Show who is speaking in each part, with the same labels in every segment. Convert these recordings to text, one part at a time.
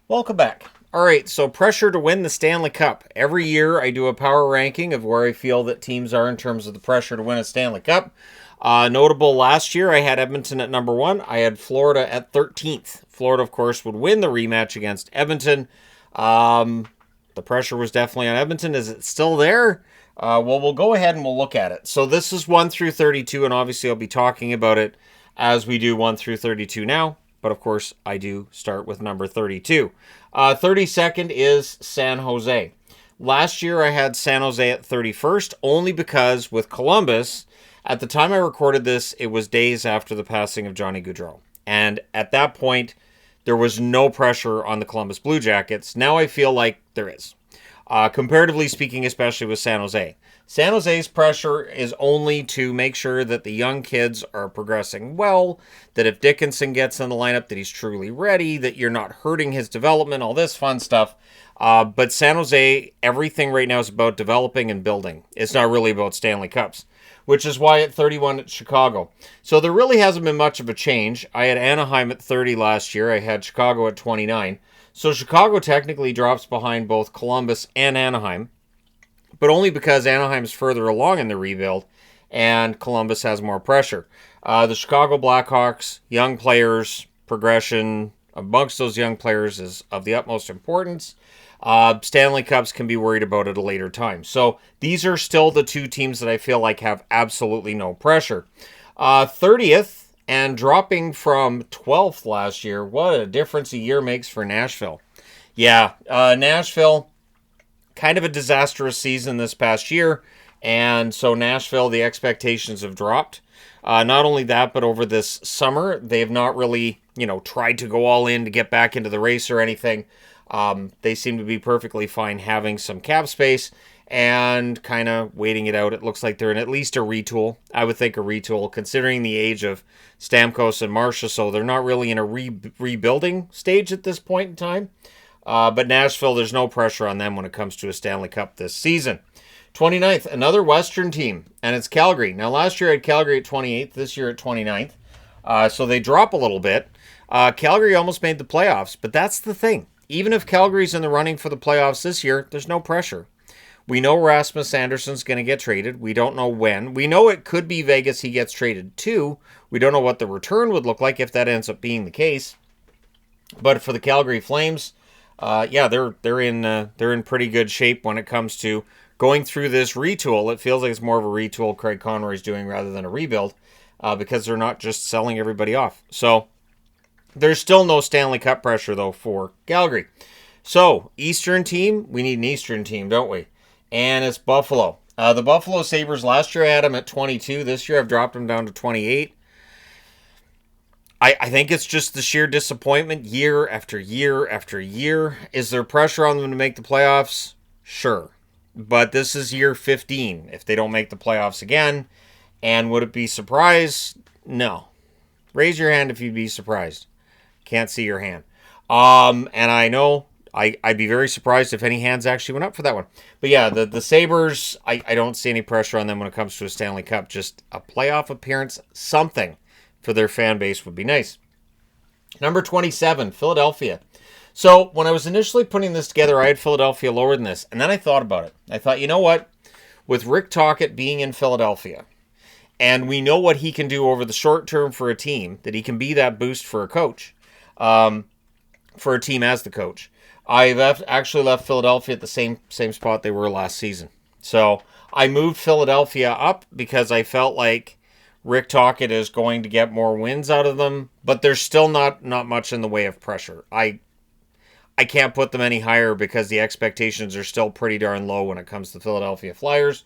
Speaker 1: Welcome back. All right, so pressure to win the Stanley Cup. Every year I do a power ranking of where I feel that teams are in terms of the pressure to win a Stanley Cup. Notable last year, I had Edmonton at number 1. I had Florida at 13th. Florida, of course, would win the rematch against Edmonton. The pressure was definitely on Edmonton. Is it still there? Well, we'll go ahead and we'll look at it. So this is 1 through 32, and obviously I'll be talking about it as we do 1 through 32 now. But of course, I do start with number 32. 32nd is San Jose. Last year, I had San Jose at 31st, only because with Columbus, at the time I recorded this, it was days after the passing of Johnny Gaudreau. And at that point, there was no pressure on the Columbus Blue Jackets. Now I feel like there is. Comparatively speaking, especially with San Jose. San Jose's pressure is only to make sure that the young kids are progressing well, that if Dickinson gets in the lineup, that he's truly ready, that you're not hurting his development, all this fun stuff. But San Jose, everything right now is about developing and building. It's not really about Stanley Cups, which is why at 31 at Chicago. So there really hasn't been much of a change. I had Anaheim at 30 last year. I had Chicago at 29. So Chicago technically drops behind both Columbus and Anaheim, but only because Anaheim's further along in the rebuild and Columbus has more pressure. The Chicago Blackhawks, young players, progression amongst those young players is of the utmost importance. Stanley Cups can be worried about at a later time. So these are still the two teams that I feel like have absolutely no pressure. 30th, and dropping from 12th last year. What a difference a year makes for Nashville. Yeah, Nashville, kind of a disastrous season this past year. And so Nashville, the expectations have dropped. Not only that, but over this summer, they have not really, tried to go all in to get back into the race or anything. They seem to be perfectly fine having some cap space and kind of waiting it out. It looks like they're in at least a retool. I would think a retool, considering the age of Stamkos and Marcia, so they're not really in a rebuilding stage at this point in time. But Nashville, there's no pressure on them when it comes to a Stanley Cup this season. 29th, another Western team, and it's Calgary. Now, last year I had Calgary at 28th, this year at 29th. So they drop a little bit. Calgary almost made the playoffs, but that's the thing. Even if Calgary's in the running for the playoffs this year, there's no pressure. We know Rasmus Andersson's going to get traded. We don't know when. We know it could be Vegas he gets traded to. We don't know what the return would look like if that ends up being the case. But for the Calgary Flames, they're in pretty good shape when it comes to going through this retool. It feels like it's more of a retool Craig Conroy's doing rather than a rebuild because they're not just selling everybody off. So there's still no Stanley Cup pressure, though, for Calgary. So, Eastern team, we need an Eastern team, don't we? And it's Buffalo. The Buffalo Sabres, last year I had them at 22. This year I've dropped them down to 28. I think it's just the sheer disappointment year after year after year. Is there pressure on them to make the playoffs? Sure. But this is year 15 if they don't make the playoffs again. And would it be surprise? No. Raise your hand if you'd be surprised. Can't see your hand. And I know I'd be very surprised if any hands actually went up for that one. But yeah, the Sabres, I don't see any pressure on them when it comes to a Stanley Cup. Just a playoff appearance, something for their fan base would be nice. Number 27, Philadelphia. So when I was initially putting this together, I had Philadelphia lower than this. And then I thought about it. I thought, you know what? With Rick Tocchet being in Philadelphia, and we know what he can do over the short term for a team, that he can be that boost for a coach, for a team as the coach. I actually left Philadelphia at the same spot they were last season. So I moved Philadelphia up because I felt like Rick Tocchet is going to get more wins out of them, but there's still not much in the way of pressure. I can't put them any higher because the expectations are still pretty darn low when it comes to the Philadelphia Flyers.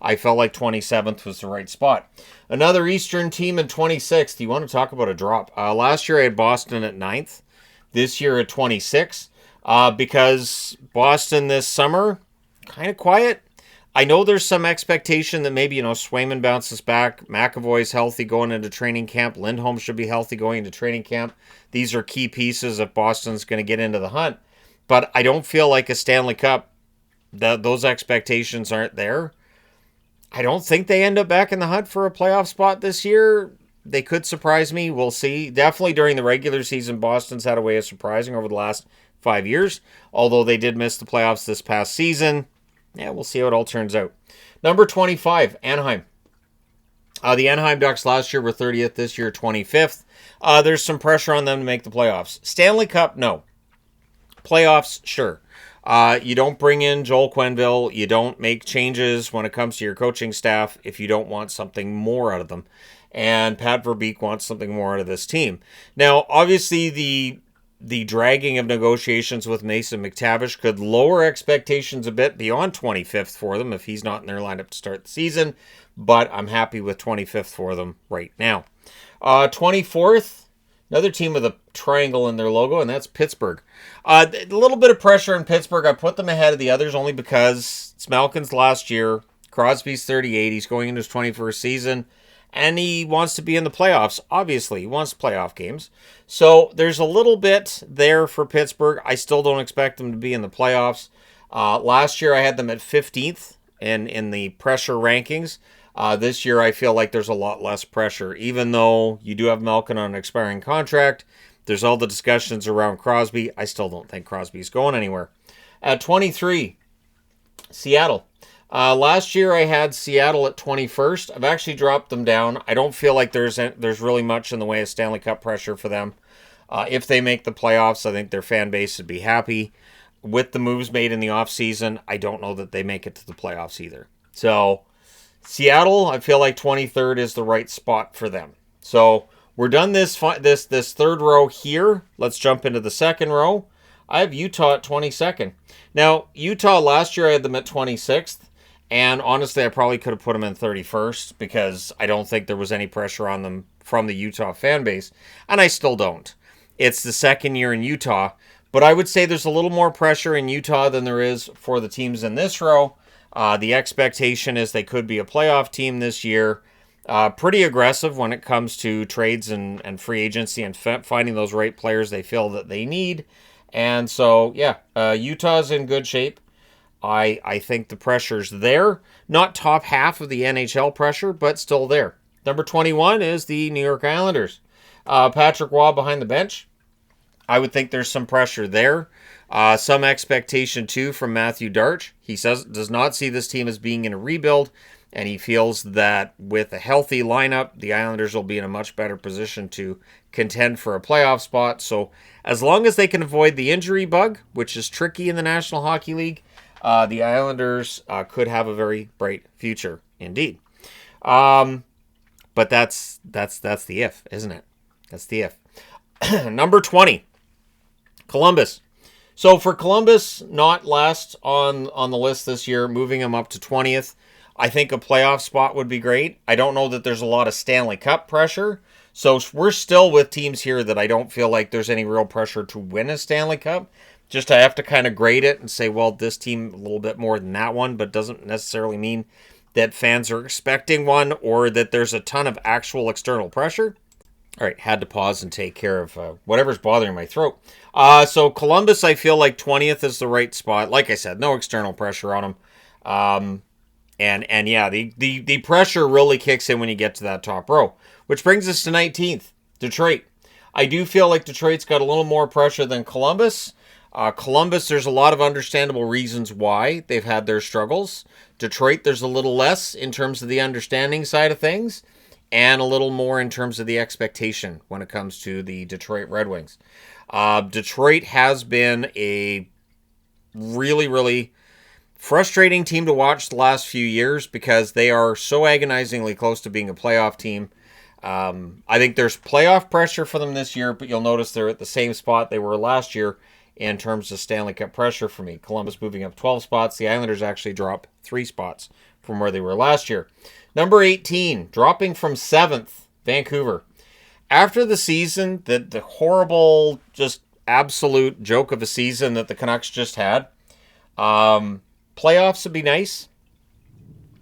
Speaker 1: I felt like 27th was the right spot. Another Eastern team in 26th. You want to talk about a drop? Last year I had Boston at 9th. This year at 26th. Because Boston this summer, kind of quiet. I know there's some expectation that maybe, Swayman bounces back. McAvoy's healthy going into training camp. Lindholm should be healthy going into training camp. These are key pieces if Boston's going to get into the hunt. But I don't feel like a Stanley Cup, those expectations aren't there. I don't think they end up back in the hunt for a playoff spot this year. they could surprise me. We'll see. Definitely during the regular season, Boston's had a way of surprising over the last 5 years, although they did miss the playoffs this past season. Yeah, we'll see how it all turns out. Number 25, Anaheim. The Anaheim Ducks last year were 30th, this year 25th. There's some pressure on them to make the playoffs. Stanley Cup, no. Playoffs, sure. You don't bring in Joel Quenneville. You don't make changes when it comes to your coaching staff if you don't want something more out of them. And Pat Verbeek wants something more out of this team. Now, obviously, the dragging of negotiations with Mason McTavish could lower expectations a bit beyond 25th for them if he's not in their lineup to start the season. But I'm happy with 25th for them right now. 24th. Another team with a triangle in their logo, and that's Pittsburgh. A little bit of pressure in Pittsburgh. I put them ahead of the others only because it's Malkin's last year. Crosby's 38. He's going into his 21st season, and he wants to be in the playoffs. Obviously, he wants playoff games. So there's a little bit there for Pittsburgh. I still don't expect them to be in the playoffs. Last year, I had them at 15th in the pressure rankings. This year, I feel like there's a lot less pressure. Even though you do have Malkin on an expiring contract, there's all the discussions around Crosby. I still don't think Crosby's going anywhere. At 23, Seattle. Last year, I had Seattle at 21st. I've actually dropped them down. I don't feel like there's really much in the way of Stanley Cup pressure for them. If they make the playoffs, I think their fan base would be happy. With the moves made in the offseason, I don't know that they make it to the playoffs either. So Seattle, I feel like 23rd is the right spot for them. So we're done this third row here. Let's jump into the second row. I have Utah at 22nd. Now, Utah last year I had them at 26th. And honestly, I probably could have put them in 31st because I don't think there was any pressure on them from the Utah fan base. And I still don't. It's the second year in Utah. But I would say there's a little more pressure in Utah than there is for the teams in this row. The expectation is they could be a playoff team this year. Pretty aggressive when it comes to trades and free agency and finding those right players they feel that they need. And so, yeah, Utah's in good shape. I think the pressure's there. Not top half of the NHL pressure, but still there. Number 21 is the New York Islanders. Patrick Waugh behind the bench. I would think there's some pressure there. Some expectation, too, from Matthew Darch. He does not see this team as being in a rebuild, and he feels that with a healthy lineup, the Islanders will be in a much better position to contend for a playoff spot. So as long as they can avoid the injury bug, which is tricky in the National Hockey League, the Islanders could have a very bright future indeed. But that's the if, isn't it? That's the if. Number 20, Columbus. So for Columbus, not last on the list this year, moving them up to 20th, I think a playoff spot would be great. I don't know that there's a lot of Stanley Cup pressure. So we're still with teams here that I don't feel like there's any real pressure to win a Stanley Cup. Just I have to kind of grade it and say, well, this team a little bit more than that one, but doesn't necessarily mean that fans are expecting one or that there's a ton of actual external pressure. All right, had to pause and take care of whatever's bothering my throat. So Columbus, I feel like 20th is the right spot. Like I said, no external pressure on them. And yeah, the pressure really kicks in when you get to that top row. Which brings us to 19th, Detroit. I do feel like Detroit's got a little more pressure than Columbus. Columbus, there's a lot of understandable reasons why they've had their struggles. Detroit, there's a little less in terms of the understanding side of things, and a little more in terms of the expectation when it comes to the Detroit Red Wings. Detroit has been a really, really frustrating team to watch the last few years because they are so agonizingly close to being a playoff team. I think there's playoff pressure for them this year, but you'll notice they're at the same spot they were last year in terms of Stanley Cup pressure for me. Columbus moving up 12 spots. The Islanders actually drop 3 spots from where they were last year. Number 18, dropping from 7th, Vancouver. After the season, the horrible, just absolute joke of a season that the Canucks just had, playoffs would be nice.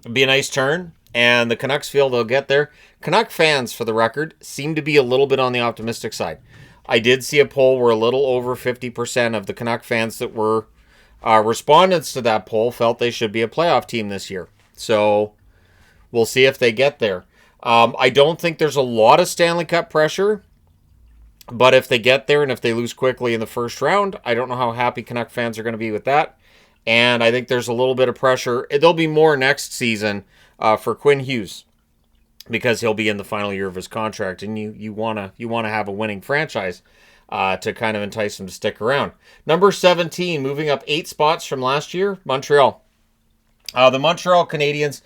Speaker 1: It'd be a nice turn, and the Canucks feel they'll get there. Canuck fans, for the record, seem to be a little bit on the optimistic side. I did see a poll where a little over 50% of the Canuck fans that were respondents to that poll felt they should be a playoff team this year. So we'll see if they get there. I don't think there's a lot of Stanley Cup pressure, but if they get there and if they lose quickly in the first round, I don't know how happy Canuck fans are going to be with that. And I think there's a little bit of pressure. There'll be more next season for Quinn Hughes because he'll be in the final year of his contract, and you wanna have a winning franchise to kind of entice him to stick around. Number 17, moving up 8 spots from last year, Montreal. The Montreal Canadiens,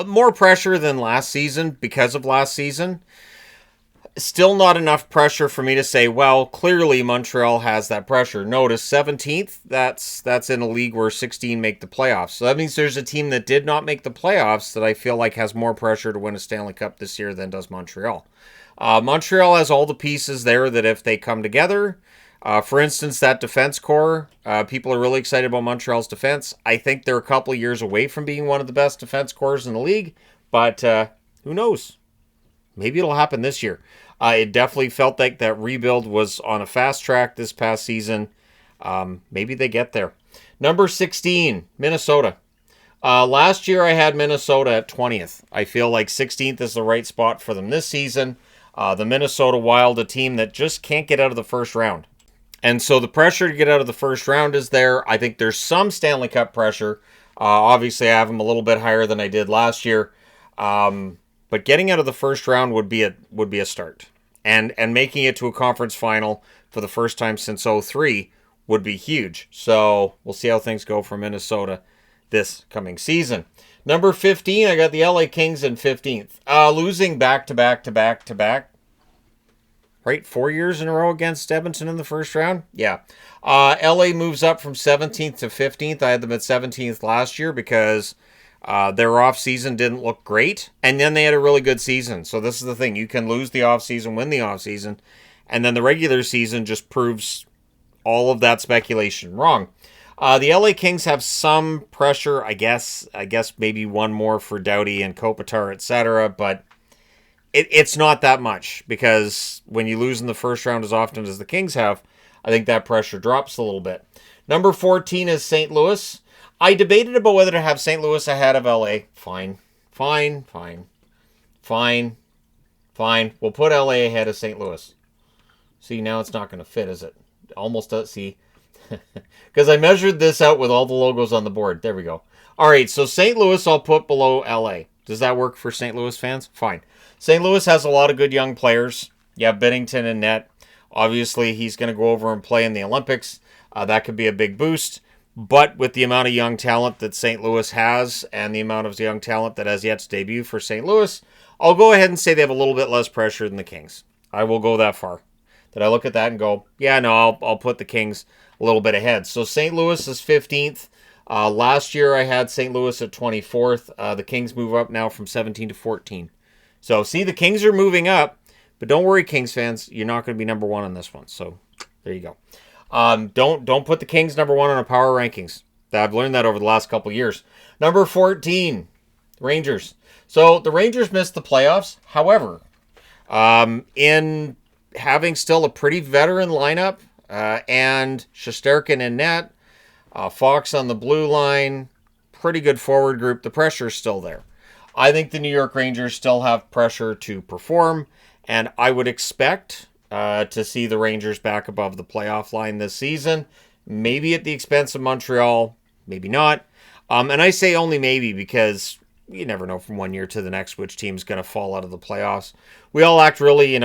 Speaker 1: more pressure than last season because of last season. Still not enough pressure for me to say, well, clearly Montreal has that pressure. Notice 17th, that's in a league where 16 make the playoffs. So that means there's a team that did not make the playoffs that I feel like has more pressure to win a Stanley Cup this year than does Montreal. Montreal has all the pieces there that if they come together, for instance, that defense core, people are really excited about Montreal's defense. I think they're a couple of years away from being one of the best defense cores in the league, but who knows? Maybe it'll happen this year. It definitely felt like that rebuild was on a fast track this past season. Maybe they get there. Number 16, Minnesota. Last year I had Minnesota at 20th. I feel like 16th is the right spot for them this season. The Minnesota Wild, a team that just can't get out of the first round. And so the pressure to get out of the first round is there. I think there's some Stanley Cup pressure. Obviously, I have them a little bit higher than I did last year. But getting out of the first round would be a start. And making it to a conference final for the first time since 2003 would be huge. So we'll see how things go for Minnesota this coming season. Number 15, I got the LA Kings in 15th. Losing back-to-back. Right? 4 years in a row against Edmonton in the first round? Yeah. LA moves up from 17th to 15th. I had them at 17th last year because their off-season didn't look great. And then they had a really good season. So this is the thing. You can lose the off-season, win the off-season. And then the regular season just proves all of that speculation wrong. The LA Kings have some pressure, I guess maybe one more for Doughty and Kopitar, etc. But it's not that much because when you lose in the first round as often as the Kings have, I think that pressure drops a little bit. Number 14 is St. Louis. I debated about whether to have St. Louis ahead of LA. Fine. We'll put LA ahead of St. Louis. See, now it's not going to fit, is it? Almost does. See, because I measured this out with all the logos on the board. There we go. All right, so St. Louis I'll put below LA. Does that work for St. Louis fans? Fine. St. Louis has a lot of good young players. Yeah, Binnington in net. Obviously, he's going to go over and play in the Olympics. That could be a big boost. But with the amount of young talent that St. Louis has and the amount of young talent that has yet to debut for St. Louis, I'll go ahead and say they have a little bit less pressure than the Kings. I will go that far. That I look at that and go, yeah, no, I'll put the Kings a little bit ahead. So St. Louis is 15th. Last year I had St. Louis at 24th. The Kings move up now from 17 to 14. So see, the Kings are moving up. But don't worry, Kings fans. You're not going to be number one on this one. So there you go. Don't put the Kings number one on our power rankings. I've learned that over the last couple years. Number 14, Rangers. So the Rangers missed the playoffs. However, in having still a pretty veteran lineup and Shesterkin in net, Fox on the blue line, pretty good forward group, the pressure's still there. I think the New York Rangers still have pressure to perform, and I would expect to see the Rangers back above the playoff line this season. Maybe at the expense of Montreal, maybe not. And I say only maybe because you never know from one year to the next which team's going to fall out of the playoffs. We all act really,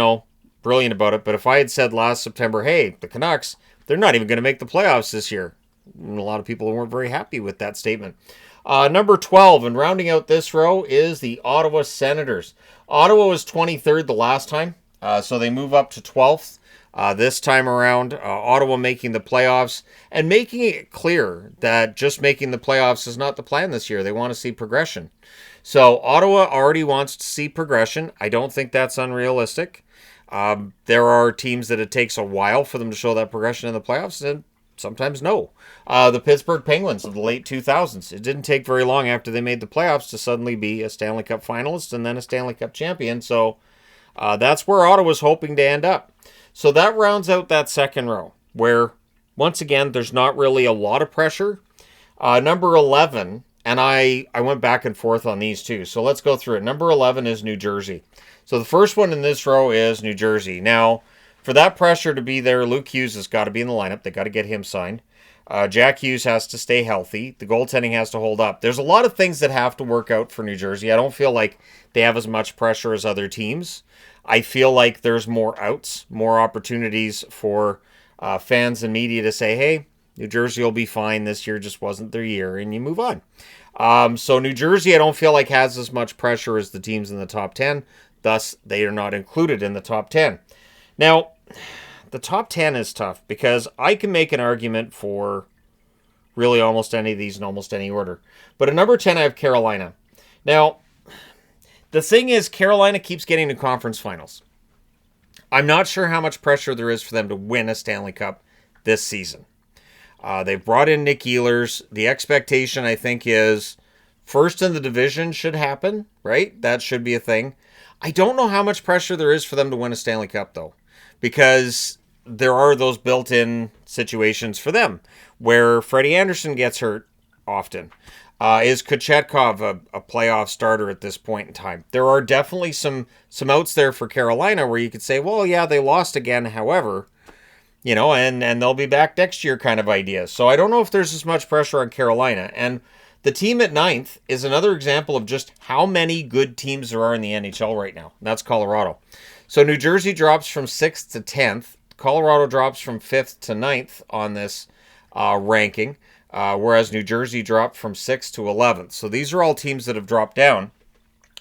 Speaker 1: brilliant about it. But if I had said last September, hey, the Canucks, they're not even going to make the playoffs this year. And a lot of people weren't very happy with that statement. Number 12, and rounding out this row, is the Ottawa Senators. Ottawa was 23rd the last time, so they move up to 12th this time around. Ottawa making the playoffs and making it clear that just making the playoffs is not the plan this year. They want to see progression. So Ottawa already wants to see progression. I don't think that's unrealistic. There are teams that it takes a while for them to show that progression in the playoffs, and sometimes no. The Pittsburgh Penguins of the late 2000s. It didn't take very long after they made the playoffs to suddenly be a Stanley Cup finalist and then a Stanley Cup champion. So that's where Ottawa's hoping to end up. So that rounds out that second row where, once again, there's not really a lot of pressure. Number 11, And I went back and forth on these two. So let's go through it. Number 11 is New Jersey. So the first one in this row is New Jersey. Now, for that pressure to be there, Luke Hughes has got to be in the lineup. They got to get him signed. Jack Hughes has to stay healthy. The goaltending has to hold up. There's a lot of things that have to work out for New Jersey. I don't feel like they have as much pressure as other teams. I feel like there's more outs, more opportunities for fans and media to say, hey, New Jersey will be fine. This year just wasn't their year, and you move on. So New Jersey, I don't feel like has as much pressure as the teams in the top 10. Thus, they are not included in the top 10. Now, the top 10 is tough because I can make an argument for really almost any of these in almost any order. But at number 10, I have Carolina. Now, the thing is, Carolina keeps getting to conference finals. I'm not sure how much pressure there is for them to win a Stanley Cup this season. They've brought in Nick Ehlers. The expectation, I think, is first in the division should happen, right? That should be a thing. I don't know how much pressure there is for them to win a Stanley Cup, though, because there are those built-in situations for them where Freddie Anderson gets hurt often. Is Kochetkov a playoff starter at this point in time? There are definitely some outs there for Carolina where you could say, well, yeah, they lost again, however, and they'll be back next year kind of idea. So I don't know if there's as much pressure on Carolina. And the team at 9th is another example of just how many good teams there are in the NHL right now. That's Colorado. So New Jersey drops from 6th to 10th. Colorado drops from 5th to 9th on this ranking, whereas New Jersey dropped from 6th to 11th. So these are all teams that have dropped down.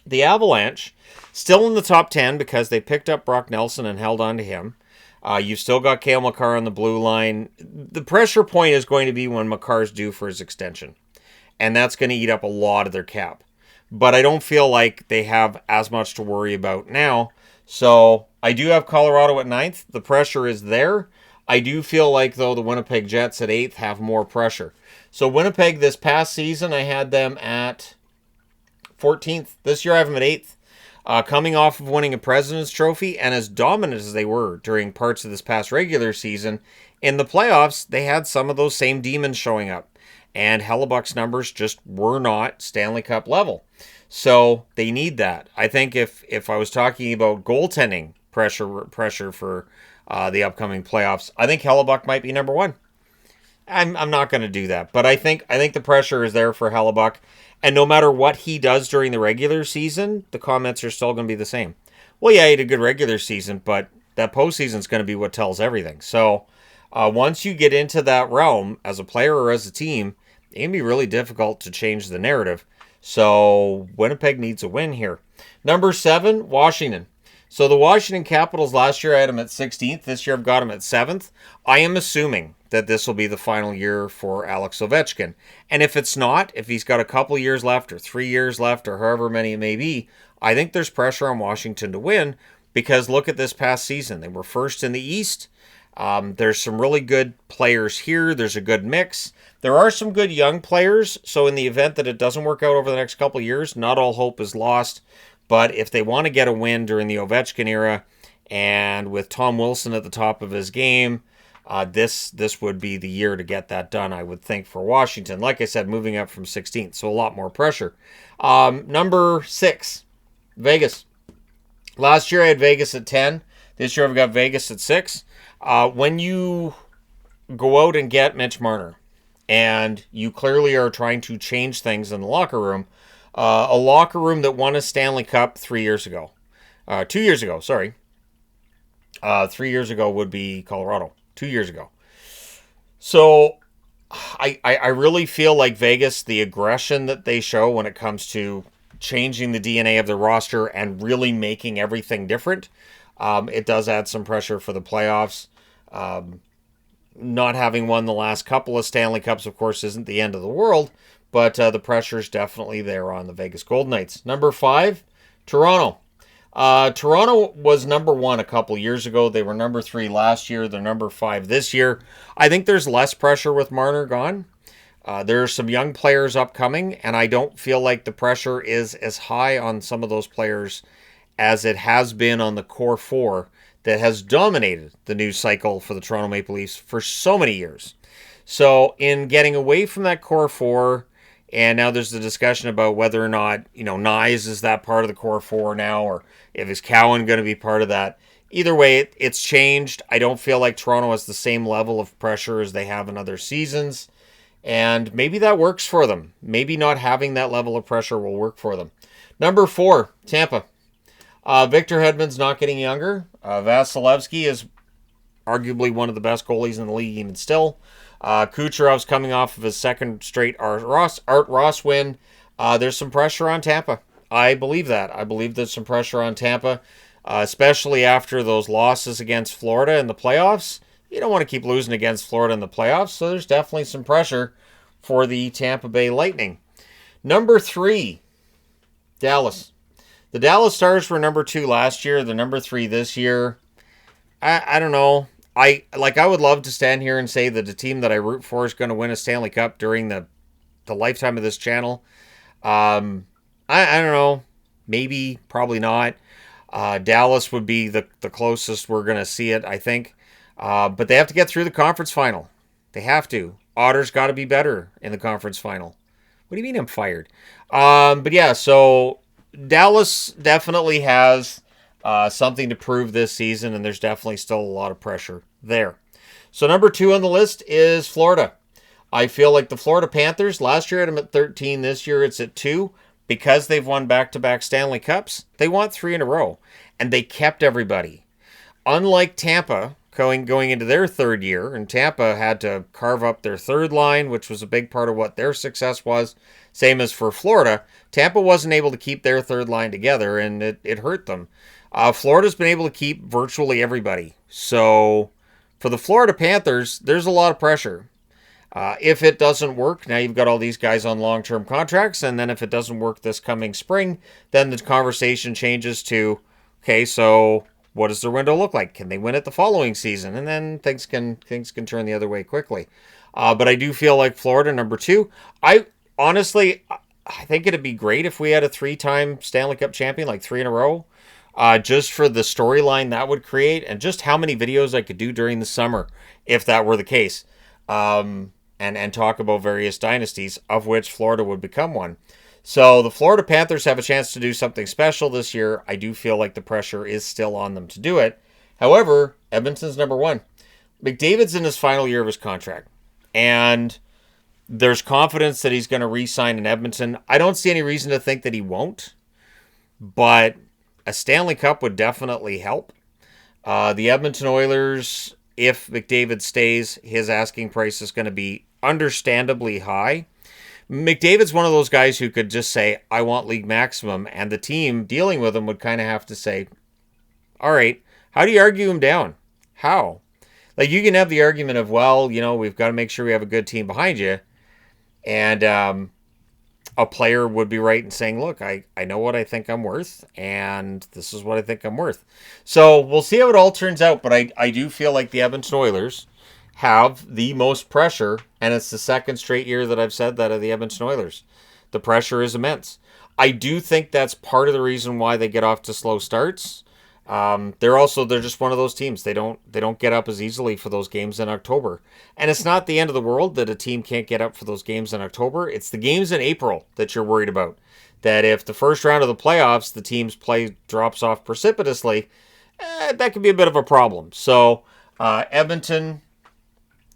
Speaker 1: The Avalanche, still in the top 10 because they picked up Brock Nelson and held on to him. You've still got Cale Makar on the blue line. The pressure point is going to be when Makar's due for his extension. And that's going to eat up a lot of their cap. But I don't feel like they have as much to worry about now. So I do have Colorado at 9th. The pressure is there. I do feel like, though, the Winnipeg Jets at 8th have more pressure. So Winnipeg this past season, I had them at 14th. This year I have them at 8th. Coming off of winning a President's Trophy, and as dominant as they were during parts of this past regular season, in the playoffs, they had some of those same demons showing up. And Hellebuck's numbers just were not Stanley Cup level. So they need that. I think if I was talking about goaltending pressure for the upcoming playoffs, I think Hellebuck might be number 1. I'm not going to do that, but I think the pressure is there for Hellebuck. And no matter what he does during the regular season, the comments are still going to be the same. Well, yeah, he had a good regular season, but that postseason is going to be what tells everything. So once you get into that realm as a player or as a team, it can be really difficult to change the narrative. So Winnipeg needs a win here. Number 7, Washington. So the Washington Capitals last year I had them at 16th. This year I've got them at 7th. I am assuming that this will be the final year for Alex Ovechkin. And if it's not, if he's got a couple years left or 3 years left or however many it may be, I think there's pressure on Washington to win because look at this past season. They were first in the East. There's some really good players here. There's a good mix. There are some good young players. So in the event that it doesn't work out over the next couple of years, not all hope is lost. But if they want to get a win during the Ovechkin era, and with Tom Wilson at the top of his game, this would be the year to get that done, I would think, for Washington. Like I said, moving up from 16th, so a lot more pressure. Number 6, Vegas. Last year I had Vegas at 10. This year I've got Vegas at 6. When you go out and get Mitch Marner, and you clearly are trying to change things in the locker room, a locker room that won a Stanley Cup 3 years ago. 2 years ago, sorry. 3 years ago would be Colorado. 2 years ago. So I really feel like Vegas, the aggression that they show when it comes to changing the DNA of the roster and really making everything different, it does add some pressure for the playoffs. Not having won the last couple of Stanley Cups, of course, isn't the end of the world, but the pressure is definitely there on the Vegas Golden Knights. Number 5, Toronto. Toronto was number 1 a couple years ago. They were number 3 last year. They're number 5 this year. I think there's less pressure with Marner gone. There are some young players upcoming, and I don't feel like the pressure is as high on some of those players as it has been on the core 4 that has dominated the news cycle for the Toronto Maple Leafs for so many years. So in getting away from that core 4, And now there's the discussion about whether or not, Nyes is that part of the core four now, or if is Cowan going to be part of that. Either way, it's changed. I don't feel like Toronto has the same level of pressure as they have in other seasons. And maybe that works for them. Maybe not having that level of pressure will work for them. Number 4, Tampa. Victor Hedman's not getting younger. Vasilevsky is arguably one of the best goalies in the league even still. Kucherov's coming off of his second straight Art Ross win. There's some pressure on Tampa. I believe that. I believe there's some pressure on Tampa, especially after those losses against Florida in the playoffs. You don't want to keep losing against Florida in the playoffs, so there's definitely some pressure for the Tampa Bay Lightning. Number 3, Dallas. The Dallas Stars were number 2 last year. They're number 3 this year. I don't know. I would love to stand here and say that the team that I root for is going to win a Stanley Cup during the lifetime of this channel. I don't know. Maybe, probably not. Dallas would be the closest we're going to see it, I think. But they have to get through the conference final. They have to. Otter's got to be better in the conference final. What do you mean I'm fired? But yeah, so Dallas definitely has something to prove this season, and there's definitely still a lot of pressure there. So number 2 on the list is Florida. I feel like the Florida Panthers, last year I had them at 13, this year it's at 2. Because they've won back-to-back Stanley Cups, they won 3 in a row, and they kept everybody. Unlike Tampa, going into their third year, and Tampa had to carve up their third line, which was a big part of what their success was. Same as for Florida, Tampa wasn't able to keep their third line together, and it hurt them. Florida's been able to keep virtually everybody. So for the Florida Panthers, there's a lot of pressure. If it doesn't work, now you've got all these guys on long-term contracts, and then if it doesn't work this coming spring, then the conversation changes to, okay, so what does their window look like? Can they win it the following season? And then things can turn the other way quickly. But I do feel like Florida, number 2. I think it'd be great if we had a 3-time Stanley Cup champion, like 3 in a row, just for the storyline that would create, and just how many videos I could do during the summer if that were the case. And talk about various dynasties, of which Florida would become one. So the Florida Panthers have a chance to do something special this year. I do feel like the pressure is still on them to do it. However, Edmonton's number 1. McDavid's in his final year of his contract, and there's confidence that he's going to re-sign in Edmonton. I don't see any reason to think that he won't, but a Stanley Cup would definitely help. The Edmonton Oilers, if McDavid stays, his asking price is going to be understandably high. McDavid's one of those guys who could just say, I want league maximum, and the team dealing with him would kind of have to say, all right, how do you argue him down? How? Like, you can have the argument of, well, we've got to make sure we have a good team behind you, and a player would be right in saying, look, I know what I think I'm worth, and this is what I think I'm worth. So we'll see how it all turns out, but I do feel like the Edmonton Oilers have the most pressure, and it's the second straight year that I've said that of the Edmonton Oilers. The pressure is immense. I do think that's part of the reason why they get off to slow starts. They're just one of those teams. They don't get up as easily for those games in October. And it's not the end of the world that a team can't get up for those games in October. It's the games in April that you're worried about. That if the first round of the playoffs, the team's play drops off precipitously, that could be a bit of a problem. So, Edmonton,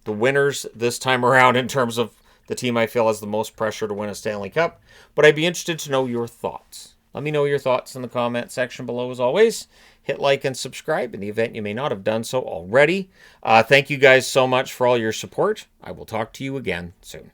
Speaker 1: the winners this time around in terms of the team I feel has the most pressure to win a Stanley Cup. But I'd be interested to know your thoughts. Let me know your thoughts in the comment section below as always. Hit like and subscribe in the event you may not have done so already. Thank you guys so much for all your support. I will talk to you again soon.